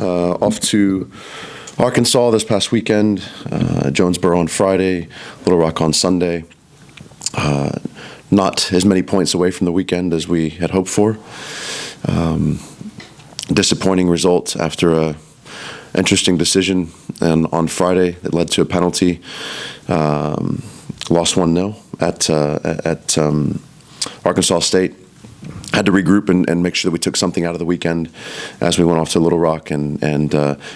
off to Arkansas this past weekend, Jonesboro on Friday, Little Rock on Sunday. Not as many points away from the weekend as we had hoped for. Disappointing result after a interesting decision and on Friday that led to a penalty. Lost 1-0 at Arkansas State. Had to regroup and make sure that we took something out of the weekend as we went off to Little Rock, and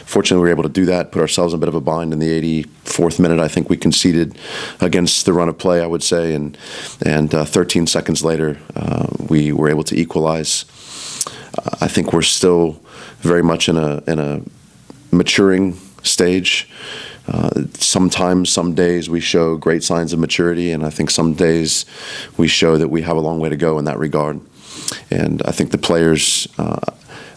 fortunately we were able to do that, put ourselves in a bit of a bind in the 84th minute. I think we conceded against the run of play, I would say, and 13 seconds later we were able to equalize. I think we're still very much in a maturing stage. Sometimes, some days we show great signs of maturity, and I think some days we show that we have a long way to go in that regard. And I think the players,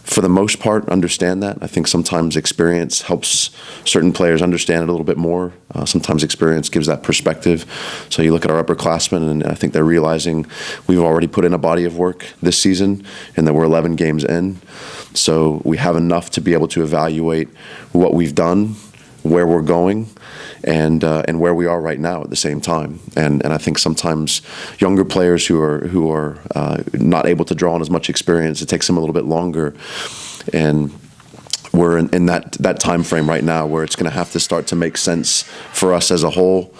for the most part, understand that. I think sometimes experience helps certain players understand it a little bit more. Sometimes experience gives that perspective. So you look at our upperclassmen, and I think they're realizing we've already put in a body of work this season, and that we're 11 games in. So we have enough to be able to evaluate what we've done, where we're going, and where we are right now at the same time. And I think sometimes younger players who are not able to draw on as much experience, it takes them a little bit longer. And we're in that time frame right now where it's going to have to start to make sense for us as a whole,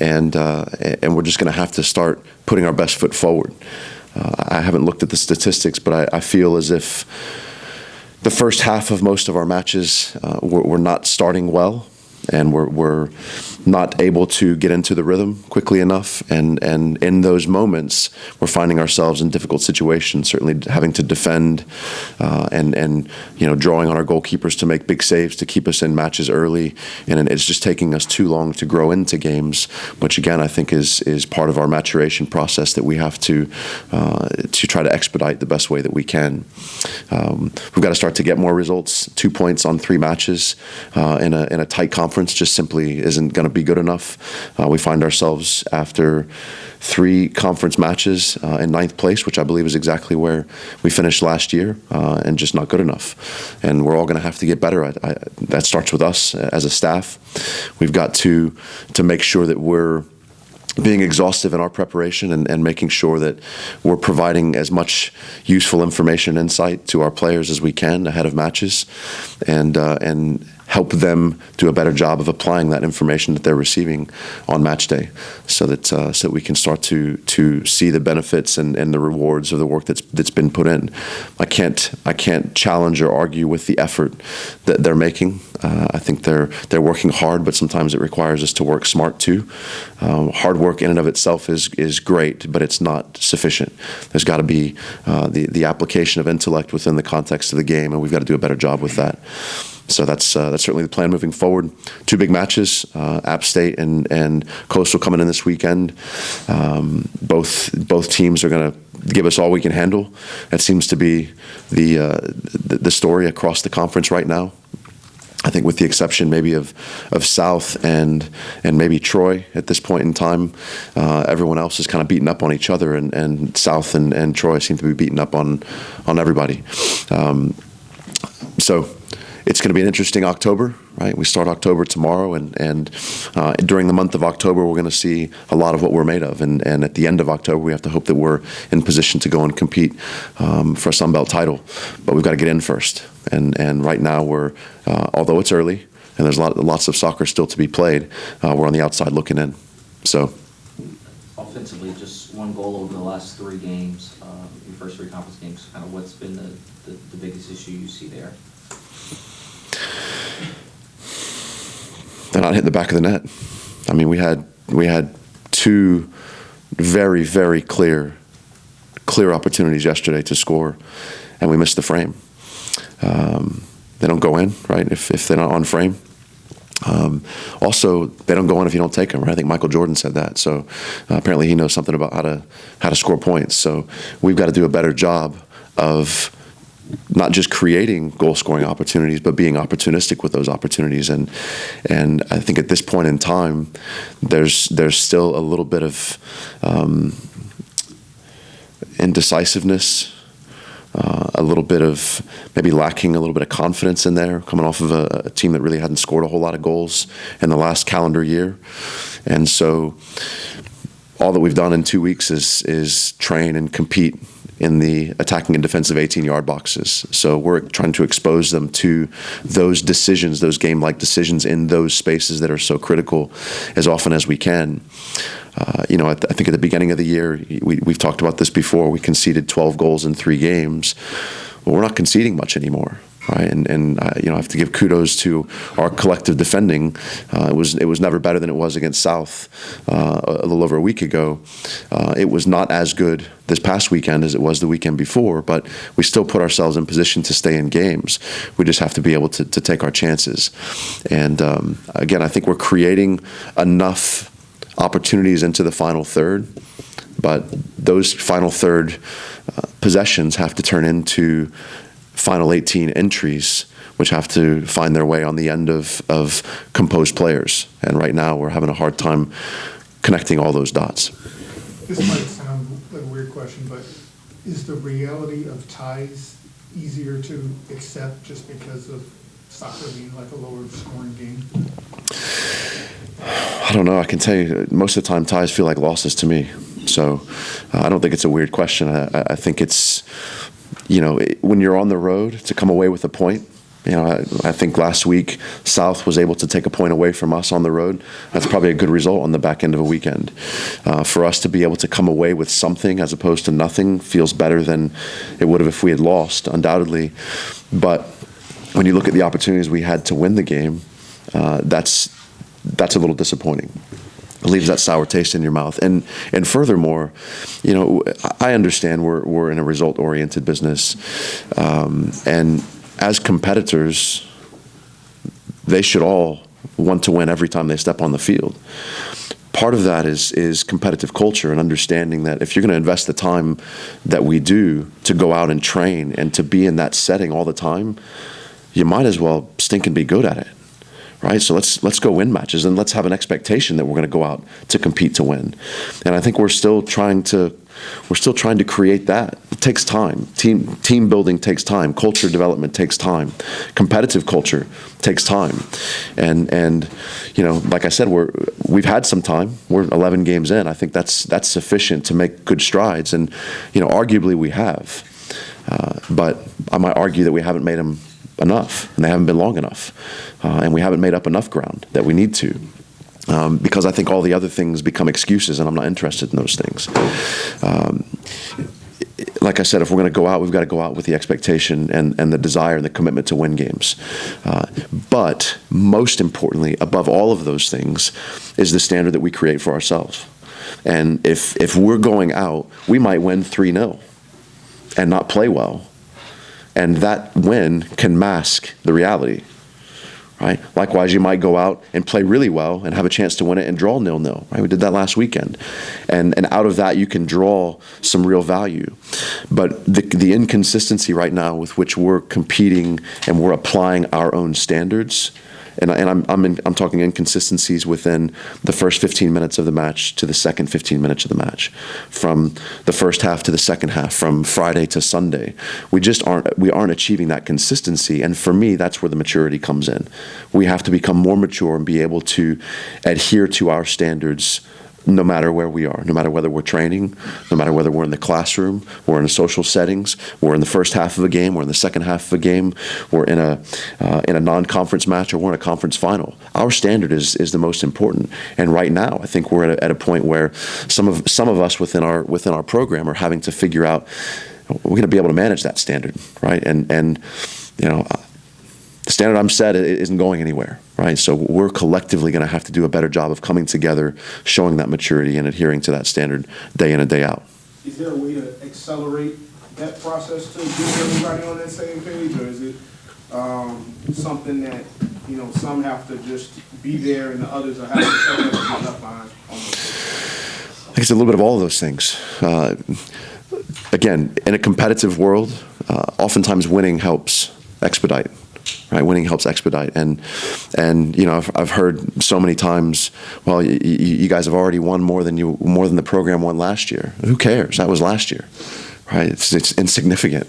and we're just going to have to start putting our best foot forward. I haven't looked at the statistics, but I feel as if the first half of most of our matches we're not starting well, and we're not able to get into the rhythm quickly enough, and in those moments we're finding ourselves in difficult situations, certainly having to defend and drawing on our goalkeepers to make big saves to keep us in matches early, and it's just taking us too long to grow into games, which again I think is part of our maturation process that we have to try to expedite the best way that we can. We've got to start to get more results. 2 points on 3 matches in a tight conference just simply isn't going to be good enough. We find ourselves after 3 conference matches in 9th place, which I believe is exactly where we finished last year, and just not good enough. And we're all going to have to get better. That starts with us as a staff. We've got to make sure that we're being exhaustive in our preparation and making sure that we're providing as much useful information and insight to our players as we can ahead of matches, and help them do a better job of applying that information that they're receiving on match day, so that we can start to see the benefits and the rewards of the work that's been put in. I can't challenge or argue with the effort that they're making. I think they're working hard, but sometimes it requires us to work smart too. Hard work in and of itself is great, but it's not sufficient. There's got to be the application of intellect within the context of the game, and we've got to do a better job with that. So that's certainly the plan moving forward. 2 big matches, App State and Coastal coming in this weekend. Both teams are going to give us all we can handle. That seems to be the story across the conference right now. I think with the exception maybe of South and maybe Troy at this point in time, everyone else is kind of beating up on each other, and South and Troy seem to be beating up on everybody. So it's going to be an interesting October, right? We start October tomorrow, and during the month of October, we're going to see a lot of what we're made of. And at the end of October, we have to hope that we're in position to go and compete for a Sun Belt title. But we've got to get in first. And right now, although it's early and there's lots of soccer still to be played, we're on the outside looking in. So, offensively, just 1 goal over the last 3 games, your first 3 conference games. Kind of what's been the biggest issue you see there? They're not hitting the back of the net. I mean, we had 2 very, very clear opportunities yesterday to score, and we missed the frame. They don't go in, right, if they're not on frame. Also, they don't go in if you don't take them, right? I think Michael Jordan said that. So apparently he knows something about how to score points. So we've got to do a better job of not just creating goal-scoring opportunities, but being opportunistic with those opportunities. And I think at this point in time, there's still a little bit of indecisiveness a little bit of maybe lacking a little bit of confidence in there, coming off of a team that really hadn't scored a whole lot of goals in the last calendar year. And so all that we've done in 2 weeks is train and compete in the attacking and defensive 18-yard boxes. So we're trying to expose them to those decisions, those game-like decisions in those spaces that are so critical as often as we can. I think at the beginning of the year, we've talked about this before, we conceded 12 goals in 3 games. Well, we're not conceding much anymore. Right, and I have to give kudos to our collective defending. It was never better than it was against South a little over a week ago. It was not as good this past weekend as it was the weekend before, but we still put ourselves in position to stay in games. We just have to be able to take our chances. And again, I think we're creating enough opportunities into the final third, but those final third possessions have to turn into final 18 entries, which have to find their way on the end of composed players. And right now we're having a hard time connecting all those dots. This might sound like a weird question, but is the reality of ties easier to accept just because of soccer being like a lower scoring game? I don't know. I can tell you most of the time ties feel like losses to me. So I don't think it's a weird question. I think it's, when you're on the road to come away with a point, I think last week South was able to take a point away from us on the road. That's probably a good result on the back end of a weekend. For us to be able to come away with something as opposed to nothing feels better than it would have if we had lost, undoubtedly. But when you look at the opportunities we had to win the game, that's a little disappointing. It leaves that sour taste in your mouth. And furthermore, I understand we're in a result-oriented business, and as competitors, they should all want to win every time they step on the field. Part of that is competitive culture and understanding that if you're going to invest the time that we do to go out and train and to be in that setting all the time, you might as well stink and be good at it. Right, so let's go win matches, and let's have an expectation that we're going to go out to compete to win. And I think we're still trying to create that. It takes time. Team building takes time. Culture development takes time. Competitive culture takes time. And like I said, we've had some time. We're 11 games in. I think that's sufficient to make good strides. And arguably we have, but I might argue that we haven't made them enough, and they haven't been long enough, and we haven't made up enough ground that we need to, because I think all the other things become excuses, and I'm not interested in those things. Like I said, if we're going to go out, we've got to go out with the expectation and the desire and the commitment to win games. But most importantly, above all of those things, is the standard that we create for ourselves. And if we're going out, we might win 3-0 and not play well. And that win can mask the reality, right? Likewise, you might go out and play really well and have a chance to win it and draw 0-0, right? We did that last weekend. And out of that, you can draw some real value. But the inconsistency right now with which we're competing and we're applying our own standards, and I'm talking inconsistencies within the first 15 minutes of the match to the second 15 minutes of the match, from the first half to the second half, from Friday to Sunday. We aren't achieving that consistency, and for me, that's where the maturity comes in. We have to become more mature and be able to adhere to our standards no matter where we are, no matter whether we're training, no matter whether we're in the classroom, we're in the social settings, we're in the first half of a game, we're in the second half of a game, we're in a non-conference match, or we're in a conference final. Our standard is the most important. And right now, I think we're at a point where some of us within our program are having to figure out, we're going to be able to manage that standard, right? And the standard I'm set isn't going anywhere, right? So we're collectively going to have to do a better job of coming together, showing that maturity, and adhering to that standard day in and day out. Is there a way to accelerate that process to get everybody on that same page, or is it something that some have to just be there and the others are having to tell them to get left behind? I think it's a little bit of all of those things. Again, in a competitive world, oftentimes winning helps expedite. Right, winning helps expedite, and I've heard so many times, well, you guys have already won more than the program won last year. Who cares? That was last year, right? It's insignificant,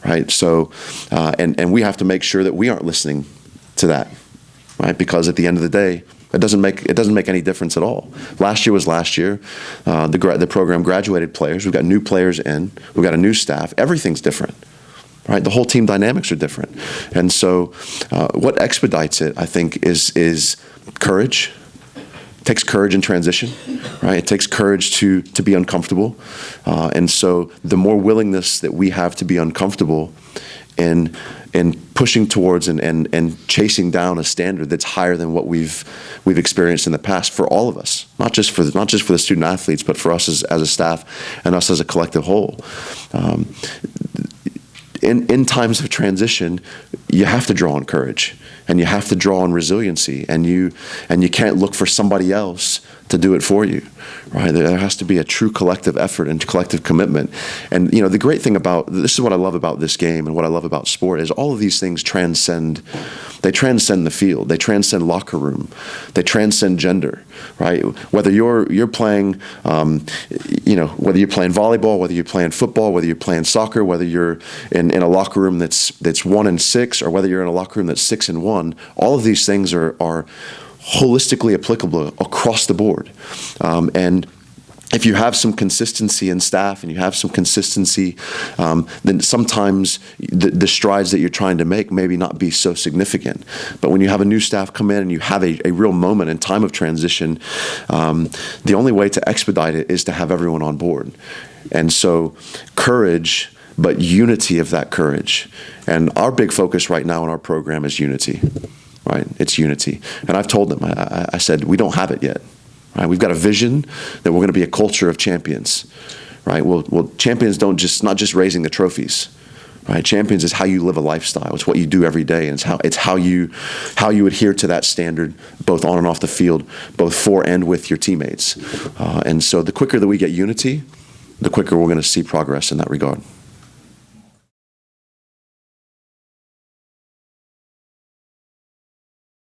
right? So, and we have to make sure that we aren't listening to that, right? Because at the end of the day, it doesn't make any difference at all. Last year was last year. The program graduated players. We've got new players in. We've got a new staff. Everything's different, right? The whole team dynamics are different. And so what expedites it, I think, is courage. It takes courage in transition, right? It takes courage to be uncomfortable. And so the more willingness that we have to be uncomfortable in pushing towards and chasing down a standard that's higher than what we've experienced in the past for all of us, not just for the student athletes, but for us as a staff and us as a collective whole. In times of transition, you have to draw on courage, and you have to draw on resiliency, and you can't look for somebody else to do it for you, right? There has to be a true collective effort and collective commitment. And the great thing about this is what I love about this game and what I love about sport is all of these things transcend. They transcend the field. They transcend locker room. They transcend gender, right? Whether you're playing, whether you're playing volleyball, whether you're playing football, whether you're playing soccer, whether you're in a locker room that's 1-6, or whether you're in a locker room that's 6-1, all of these things are holistically applicable across the board. And if you have some consistency in staff and you have some consistency, then sometimes the strides that you're trying to make maybe not be so significant. But when you have a new staff come in and you have a real moment in time of transition, the only way to expedite it is to have everyone on board. And so courage, but unity of that courage. And our big focus right now in our program is unity, right? It's unity. And I've told them, I said, we don't have it yet. Right? We've got a vision that we're going to be a culture of champions, right? Well, champions not just raising the trophies, right? Champions is how you live a lifestyle. It's what you do every day, and it's how you adhere to that standard, both on and off the field, both for and with your teammates. And so the quicker that we get unity, the quicker we're going to see progress in that regard.